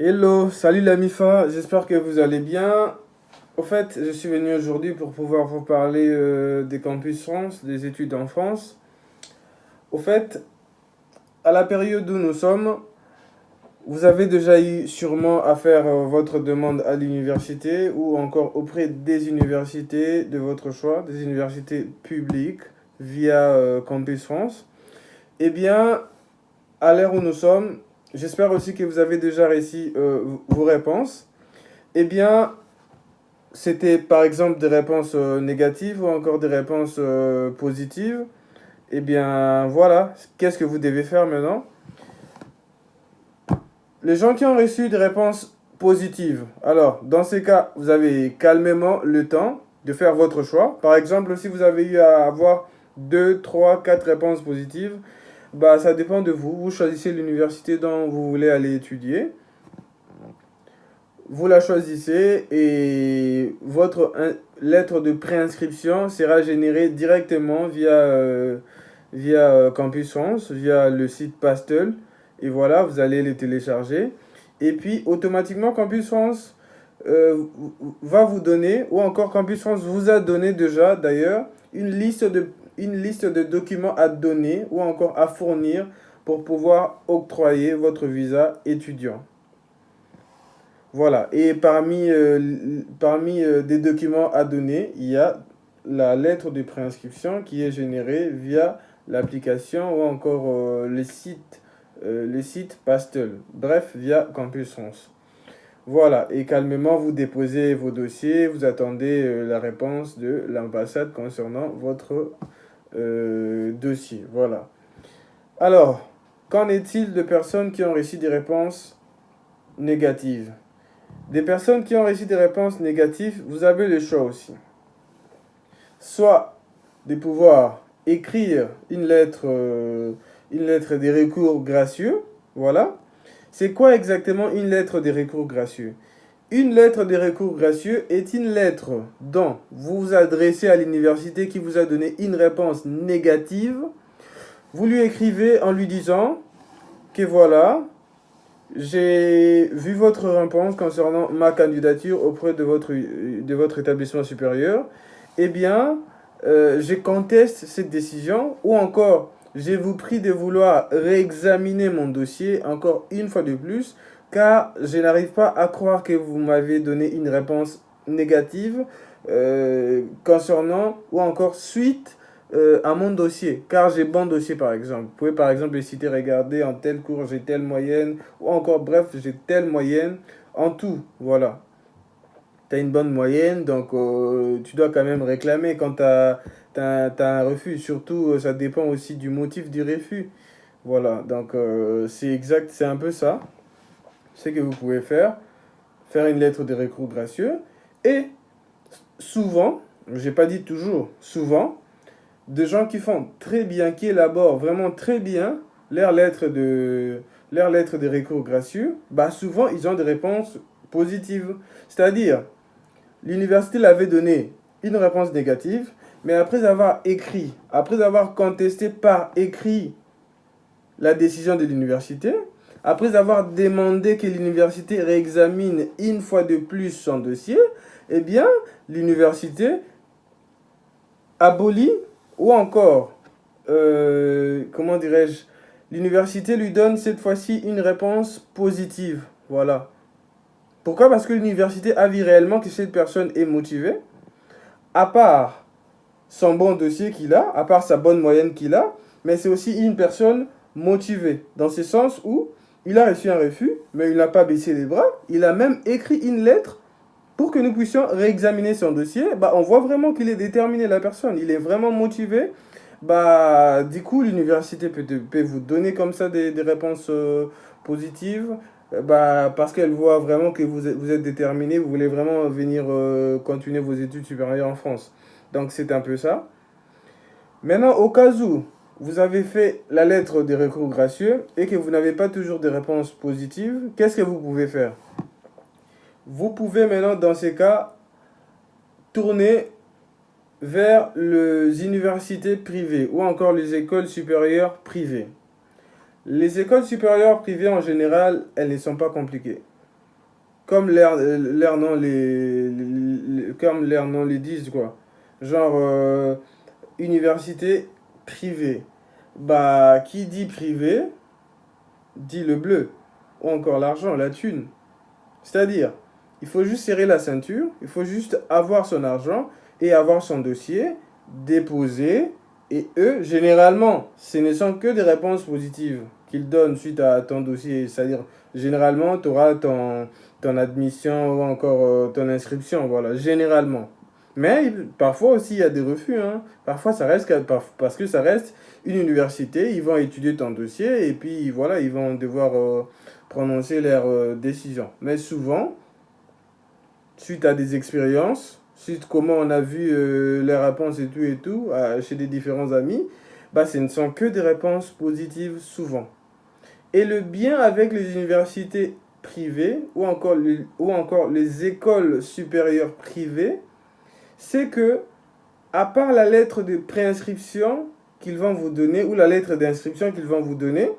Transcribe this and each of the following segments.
Hello, salut la MIFA, j'espère que vous allez bien. Au fait, je suis venu aujourd'hui pour pouvoir vous parler des campus France, des études en France. Au fait, à la période où nous sommes, vous avez déjà eu sûrement à faire votre demande à l'université ou encore auprès des universités de votre choix, des universités publiques via Campus France. Eh bien, à l'ère où nous sommes, j'espère aussi que vous avez déjà réussi vos réponses. Eh bien, c'était par exemple des réponses négatives ou encore des réponses positives. Eh bien, voilà, qu'est-ce que vous devez faire maintenant? Les gens qui ont reçu des réponses positives, alors, dans ces cas, vous avez calmement le temps de faire votre choix. Par exemple, si vous avez eu à avoir 2, 3, 4 réponses positives, bah, ça dépend de vous. Vous choisissez l'université dont vous voulez aller étudier. Vous la choisissez et votre lettre de préinscription sera générée directement via Campus France, via le site Pastel. Et voilà, vous allez les télécharger. Et puis, automatiquement, Campus France va vous donner, ou encore Campus France vous a donné déjà, d'ailleurs, une liste de documents à donner ou encore à fournir pour pouvoir octroyer votre visa étudiant. Voilà. Et parmi des documents à donner, il y a la lettre de préinscription qui est générée via l'application ou encore le site Pastel. Bref, via Campus France. Voilà. Et calmement, vous déposez vos dossiers, vous attendez la réponse de l'ambassade concernant votre dossier. Voilà. Alors, qu'en est-il de personnes qui ont reçu des réponses négatives? Des personnes qui ont reçu des réponses négatives, vous avez le choix aussi. Soit de pouvoir écrire une lettre de recours gracieux. Voilà. C'est quoi exactement une lettre de recours gracieux? Une lettre de recours gracieux est une lettre dont vous vous adressez à l'université qui vous a donné une réponse négative. Vous lui écrivez en lui disant que voilà, j'ai vu votre réponse concernant ma candidature auprès de votre établissement supérieur. Eh bien, je conteste cette décision ou encore, je vous prie de vouloir réexaminer mon dossier encore une fois de plus car je n'arrive pas à croire que vous m'avez donné une réponse négative concernant ou encore suite à mon dossier, car j'ai bon dossier par exemple. Vous pouvez par exemple citer, regarder en tel cours j'ai telle moyenne, ou encore bref, j'ai telle moyenne en tout, voilà. Tu as une bonne moyenne, donc tu dois quand même réclamer quand t'as un refus. Surtout, ça dépend aussi du motif du refus. Voilà, donc c'est exact, c'est un peu ça. Ce que vous pouvez faire une lettre de recours gracieux. Et souvent, j'ai pas dit toujours, souvent, de gens qui font très bien, qui élaborent vraiment très bien leurs lettres de recours gracieux, bah souvent ils ont des réponses positives. C'est-à-dire, l'université l'avait donné une réponse négative, mais après avoir écrit, après avoir contesté par écrit la décision de l'université, après avoir demandé que l'université réexamine une fois de plus son dossier, eh bien, l'université abolit ou encore, comment dirais-je, l'université lui donne cette fois-ci une réponse positive. Voilà. Pourquoi? Parce que l'université a vu réellement que cette personne est motivée, à part son bon dossier qu'il a, à part sa bonne moyenne qu'il a, mais c'est aussi une personne motivée, dans ce sens où il a reçu un refus, mais il n'a pas baissé les bras, il a même écrit une lettre pour que nous puissions réexaminer son dossier. Bah, on voit vraiment qu'il est déterminé, la personne, il est vraiment motivé. Bah, du coup, l'université peut vous donner comme ça des réponses positives. Bah, parce qu'elle voit vraiment que vous êtes déterminé, vous voulez vraiment venir continuer vos études supérieures en France. Donc c'est un peu ça. Maintenant, au cas où vous avez fait la lettre des recours gracieux et que vous n'avez pas toujours des réponses positives, qu'est-ce que vous pouvez faire? Vous pouvez maintenant, dans ces cas, tourner vers les universités privées ou encore les écoles supérieures privées. Les écoles supérieures privées, en général, elles ne sont pas compliquées. comme leur nom comme leur nom les disent, quoi. Genre, université privée. Bah, qui dit privé, dit le bleu. Ou encore l'argent, la thune. C'est-à-dire, il faut juste serrer la ceinture, il faut juste avoir son argent et avoir son dossier, déposer, et eux, généralement, ce ne sont que des réponses positives qu'ils donnent suite à ton dossier. C'est-à-dire, généralement, tu auras ton admission ou encore ton inscription, voilà, généralement. Mais parfois aussi, il y a des refus, hein. Parfois, ça reste, parce que ça reste une université, ils vont étudier ton dossier et puis voilà, ils vont devoir prononcer leurs décisions. Mais souvent, suite à des expériences, suite comment on a vu les réponses et tout, chez des différents amis, bah, ce ne sont que des réponses positives souvent. Et le bien avec les universités privées ou encore les écoles supérieures privées, c'est que, à part la lettre de préinscription qu'ils vont vous donner ou la lettre d'inscription qu'ils vont vous donner,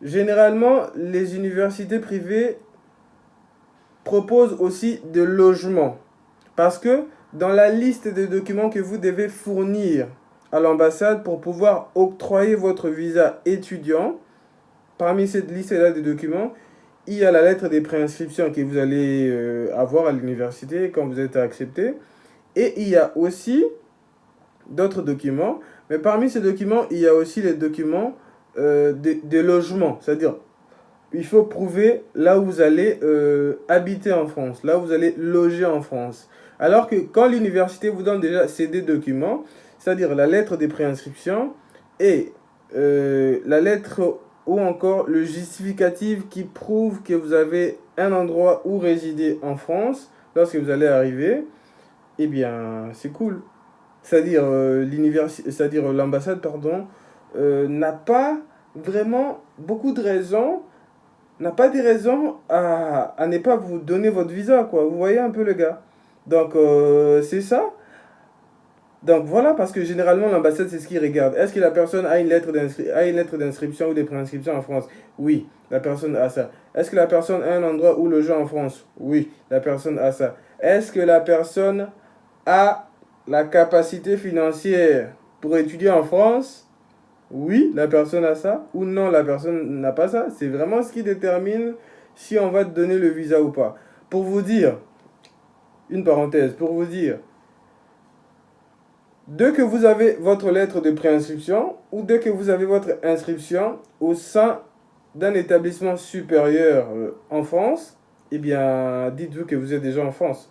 généralement, les universités privées proposent aussi des logements. Parce que dans la liste des documents que vous devez fournir à l'ambassade pour pouvoir octroyer votre visa étudiant, parmi cette liste-là de documents, il y a la lettre des préinscriptions que vous allez avoir à l'université quand vous êtes accepté. Et il y a aussi d'autres documents. Mais parmi ces documents, il y a aussi les documents de logement. C'est-à-dire, il faut prouver là où vous allez habiter en France, là où vous allez loger en France. Alors que quand l'université vous donne déjà ces deux documents, c'est-à-dire la lettre des préinscriptions et la lettre ou encore le justificatif qui prouve que vous avez un endroit où résider en France lorsque vous allez arriver, eh bien, c'est cool. C'est-à-dire c'est-à-dire l'ambassade, pardon, n'a pas vraiment beaucoup de raisons, n'a pas des raisons à ne pas vous donner votre visa, quoi. Vous voyez un peu le gars. Donc, c'est ça. Donc voilà, parce que généralement l'ambassade, c'est ce qu'ils regardent. Est-ce que la personne a une lettre d'inscription ou des préinscriptions en France? Oui, la personne a ça. Est-ce que la personne a un endroit où loger en France? Oui, la personne a ça. Est-ce que la personne a la capacité financière pour étudier en France? Oui, la personne a ça. Ou non, la personne n'a pas ça. C'est vraiment ce qui détermine si on va te donner le visa ou pas. Pour vous dire, une parenthèse, pour vous dire, dès que vous avez votre lettre de préinscription ou dès que vous avez votre inscription au sein d'un établissement supérieur en France, eh bien, dites-vous que vous êtes déjà en France.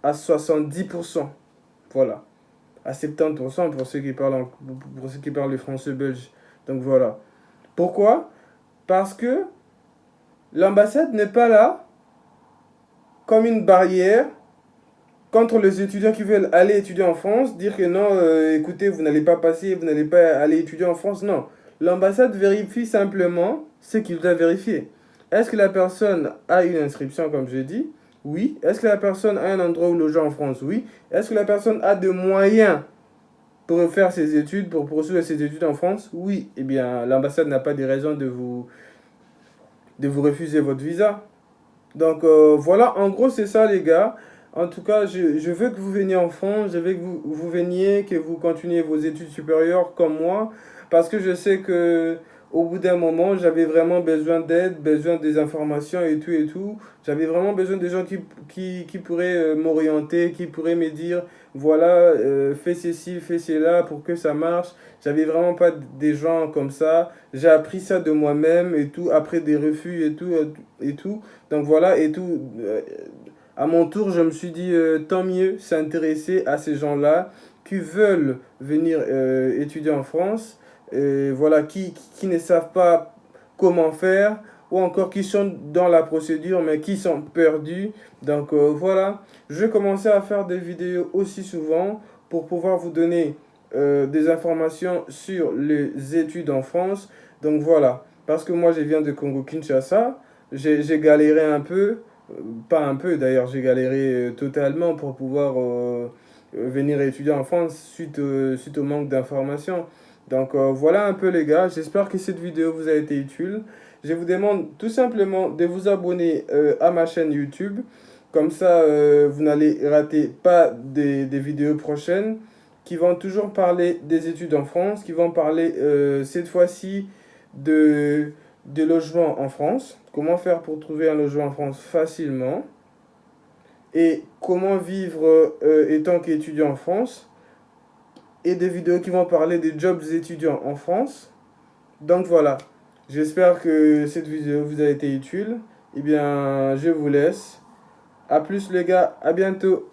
À 70%. Voilà. À 70% pour ceux qui parlent, pour ceux qui parlent le français belge. Donc voilà. Pourquoi? Parce que l'ambassade n'est pas là comme une barrière contre les étudiants qui veulent aller étudier en France, dire que non, écoutez, vous n'allez pas passer, vous n'allez pas aller étudier en France. Non. L'ambassade vérifie simplement ce qu'il doit vérifier. Est-ce que la personne a une inscription, comme je dis? Oui. Est-ce que la personne a un endroit où loger en France? Oui. Est-ce que la personne a des moyens pour faire ses études, pour poursuivre ses études en France? Oui. Eh bien, l'ambassade n'a pas de raison de vous refuser votre visa. Donc voilà, en gros, c'est ça, les gars. En tout cas, je veux que vous veniez en France, je veux que vous veniez, que vous continuiez vos études supérieures comme moi, parce que je sais que au bout d'un moment, j'avais vraiment besoin d'aide, besoin des informations et tout et tout. J'avais vraiment besoin de gens qui pourraient m'orienter, qui pourraient me dire, voilà, fais ceci, fais cela pour que ça marche. J'avais vraiment pas des gens comme ça. J'ai appris ça de moi-même et tout, après des refus et tout, et tout. Donc voilà, et tout. À mon tour, je me suis dit, tant mieux s'intéresser à ces gens-là qui veulent venir étudier en France, et voilà, qui ne savent pas comment faire, ou encore qui sont dans la procédure, mais qui sont perdus. Donc voilà, je vais commencer à faire des vidéos aussi souvent pour pouvoir vous donner des informations sur les études en France. Donc voilà, parce que moi je viens de Congo-Kinshasa, j'ai galéré un peu, pas un peu d'ailleurs, j'ai galéré totalement pour pouvoir venir étudier en France suite au manque d'informations. Donc voilà un peu les gars, j'espère que cette vidéo vous a été utile. Je vous demande tout simplement de vous abonner à ma chaîne YouTube. Comme ça, vous n'allez rater pas des vidéos prochaines qui vont toujours parler des études en France, qui vont parler cette fois-ci de, de logement en France. Comment faire pour trouver un logement en France facilement et comment vivre étant qu'étudiant en France et des vidéos qui vont parler des jobs étudiants en France. Donc voilà, j'espère que cette vidéo vous a été utile. Eh bien, je vous laisse. À plus les gars, à bientôt.